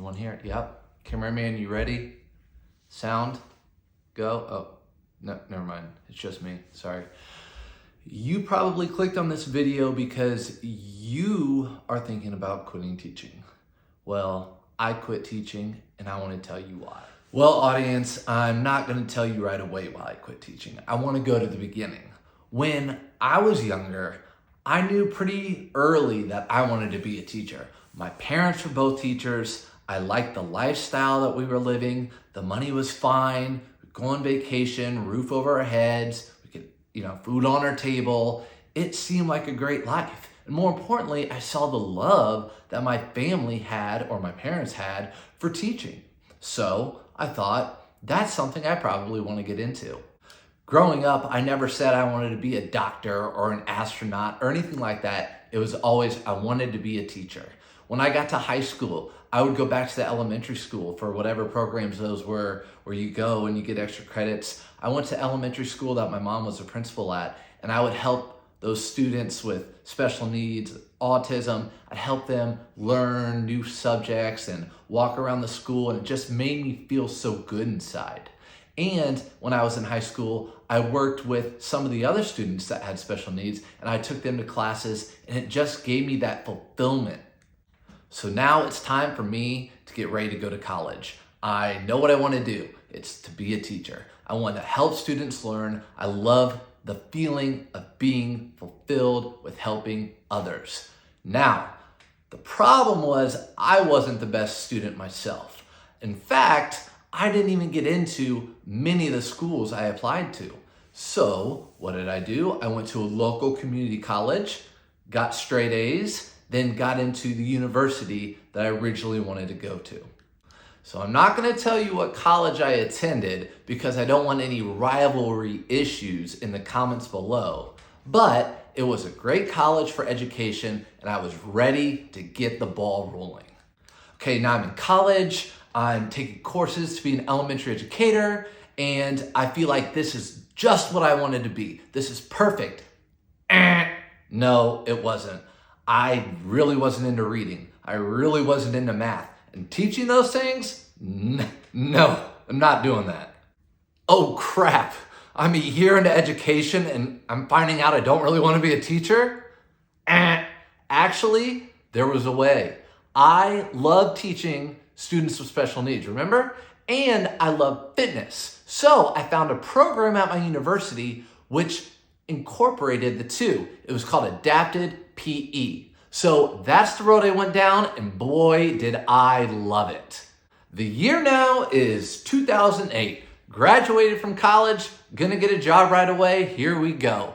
Everyone here? Yep. Cameraman, you ready? Sound? Go? Oh, no, never mind. It's just me. Sorry. You probably clicked on this video because you are thinking about quitting teaching. Well, I quit teaching and I want to tell you why. Well, audience, I'm not going to tell you right away why I quit teaching. I want to go to the beginning. When I was younger, I knew pretty early that I wanted to be a teacher. My parents were both teachers. I liked the lifestyle that we were living. The money was fine. We'd go on vacation, roof over our heads. We could, food on our table. It seemed like a great life. And more importantly, I saw the love that my family had, or my parents had, for teaching. So I thought, that's something I probably want to get into. Growing up, I never said I wanted to be a doctor or an astronaut or anything like that. It was always, I wanted to be a teacher. When I got to high school, I would go back to the elementary school for whatever programs those were, where you go and you get extra credits. I went to elementary school that my mom was a principal at, and I would help those students with special needs, autism. I'd help them learn new subjects and walk around the school, and it just made me feel so good inside. And when I was in high school, I worked with some of the other students that had special needs, and I took them to classes, and it just gave me that fulfillment. So now it's time for me to get ready to go to college. I know what I want to do. It's to be a teacher. I want to help students learn. I love the feeling of being fulfilled with helping others. Now, the problem was I wasn't the best student myself. In fact, I didn't even get into many of the schools I applied to. So what did I do? I went to a local community college, got straight A's, then got into the university that I originally wanted to go to. So I'm not going to tell you what college I attended because I don't want any rivalry issues in the comments below. But it was a great college for education, and I was ready to get the ball rolling. Okay, now I'm in college. I'm taking courses to be an elementary educator, and I feel like this is just what I wanted to be. This is perfect. No, it wasn't. I really wasn't into reading. I really wasn't into math. And teaching those things? No, I'm not doing that. Oh crap, I'm a year into education and I'm finding out I don't really want to be a teacher? Actually, there was a way. I love teaching students with special needs, remember? And I love fitness. So I found a program at my university which incorporated the two. It was called Adapted PE. So that's the road I went down, and boy, did I love it. The year now is 2008. Graduated from college, gonna get a job right away. Here we go.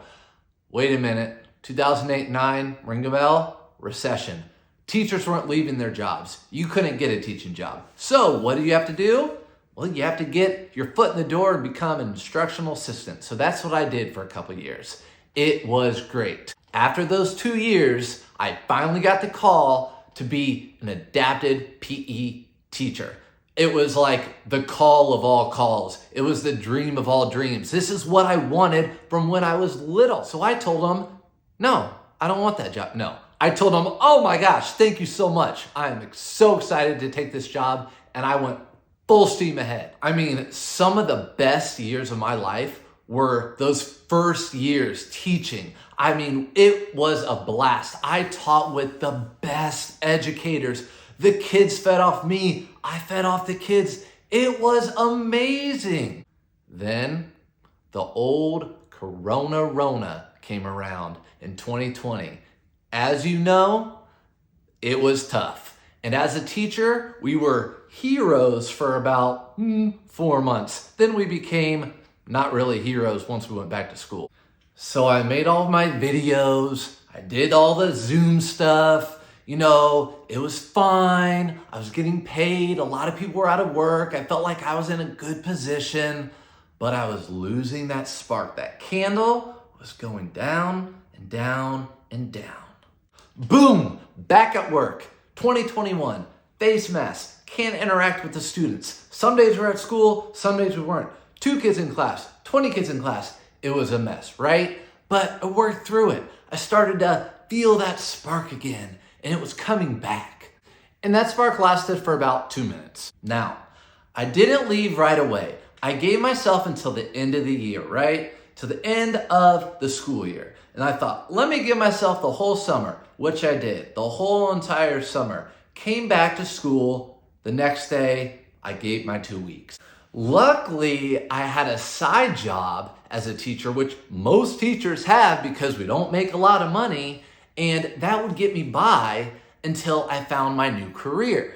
Wait a minute, 2008-9, ring a bell? Recession. Teachers weren't leaving their jobs. You couldn't get a teaching job. So what do you have to do? Well, you have to get your foot in the door and become an instructional assistant. So that's what I did for a couple years. It was great. After those 2 years, I finally got the call to be an adapted PE teacher. It was like the call of all calls. It was the dream of all dreams. This is what I wanted from when I was little. So I told them, no, I don't want that job. No. I told them, oh my gosh, thank you so much. I am so excited to take this job. And I went full steam ahead. I mean, some of the best years of my life were those first years teaching. I mean, it was a blast. I taught with the best educators. The kids fed off me. I fed off the kids. It was amazing. Then the old Corona came around in 2020. As you know, it was tough. And as a teacher, we were heroes for about 4 months. Then we became not really heroes once we went back to school. So I made all of my videos. I did all the Zoom stuff. It was fine. I was getting paid. A lot of people were out of work. I felt like I was in a good position, but I was losing that spark. That candle was going down and down and down. Boom, back at work. 2021, face masks, can't interact with the students. Some days we're at school, some days we weren't. 2 kids in class, 20 kids in class. It was a mess, right? But I worked through it. I started to feel that spark again, and it was coming back. And that spark lasted for about 2 minutes. Now, I didn't leave right away. I gave myself until the end of the year, right? To the end of the school year. And I thought, let me give myself the whole summer, which I did. The whole entire summer. Came back to school. The next day, I gave my 2 weeks. Luckily, I had a side job as a teacher, which most teachers have because we don't make a lot of money. And that would get me by until I found my new career.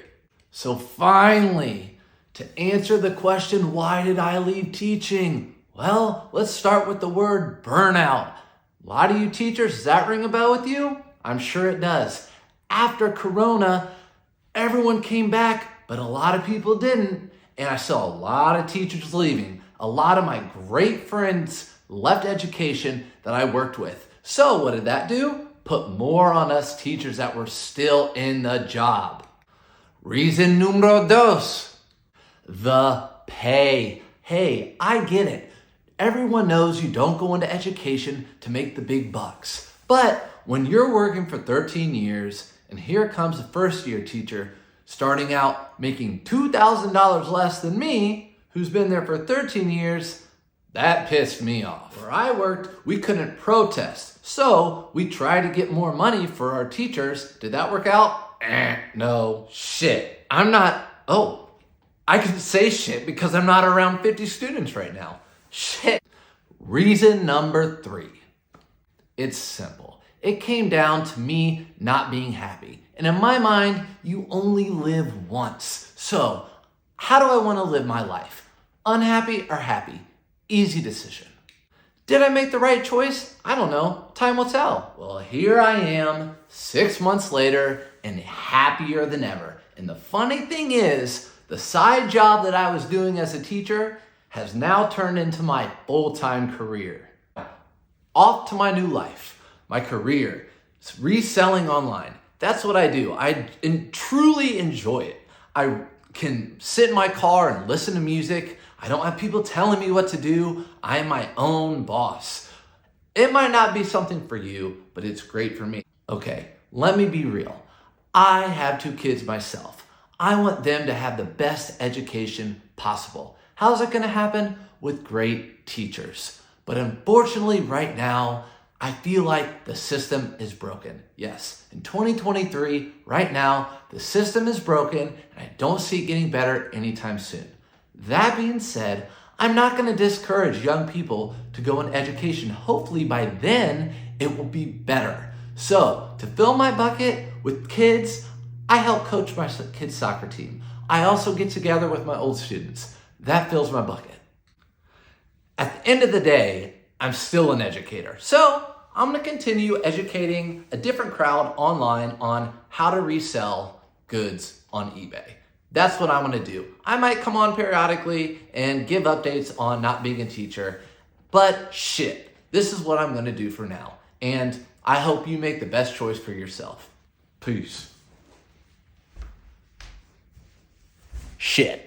So finally, to answer the question, why did I leave teaching? Well, let's start with the word burnout. A lot of you teachers, does that ring a bell with you? I'm sure it does. After Corona, everyone came back, but a lot of people didn't. And I saw a lot of teachers leaving. A lot of my great friends left education that I worked with. So what did that do? Put more on us teachers that were still in the job. Reason numero dos, the pay. Hey, I get it. Everyone knows you don't go into education to make the big bucks. But when you're working for 13 years and here comes a first year teacher starting out making $2,000 less than me, who's been there for 13 years, that pissed me off. Where I worked, we couldn't protest. So we tried to get more money for our teachers. Did that work out? No. Shit. I can say shit because I'm not around 50 students right now. Shit. Reason number 3. It's simple. It came down to me not being happy. And in my mind, you only live once. So how do I want to live my life? Unhappy or happy? Easy decision. Did I make the right choice? I don't know. Time will tell. Well, here I am 6 months later and happier than ever. And the funny thing is, the side job that I was doing as a teacher has now turned into my full-time career. Off to my new life, my career. It's reselling online. That's what I do. I truly enjoy it. I can sit in my car and listen to music. I don't have people telling me what to do. I am my own boss. It might not be something for you, but it's great for me. Okay, let me be real. I have 2 kids myself. I want them to have the best education possible. How's it gonna happen? With great teachers. But unfortunately, right now, I feel like the system is broken. Yes, in 2023, right now, the system is broken and I don't see it getting better anytime soon. That being said, I'm not going to discourage young people to go in education. Hopefully by then, it will be better. So to fill my bucket with kids, I help coach my kids' soccer team. I also get together with my old students. That fills my bucket. At the end of the day, I'm still an educator. So I'm going to continue educating a different crowd online on how to resell goods on eBay. That's what I'm going to do. I might come on periodically and give updates on not being a teacher, but shit, this is what I'm going to do for now. And I hope you make the best choice for yourself. Peace. Shit.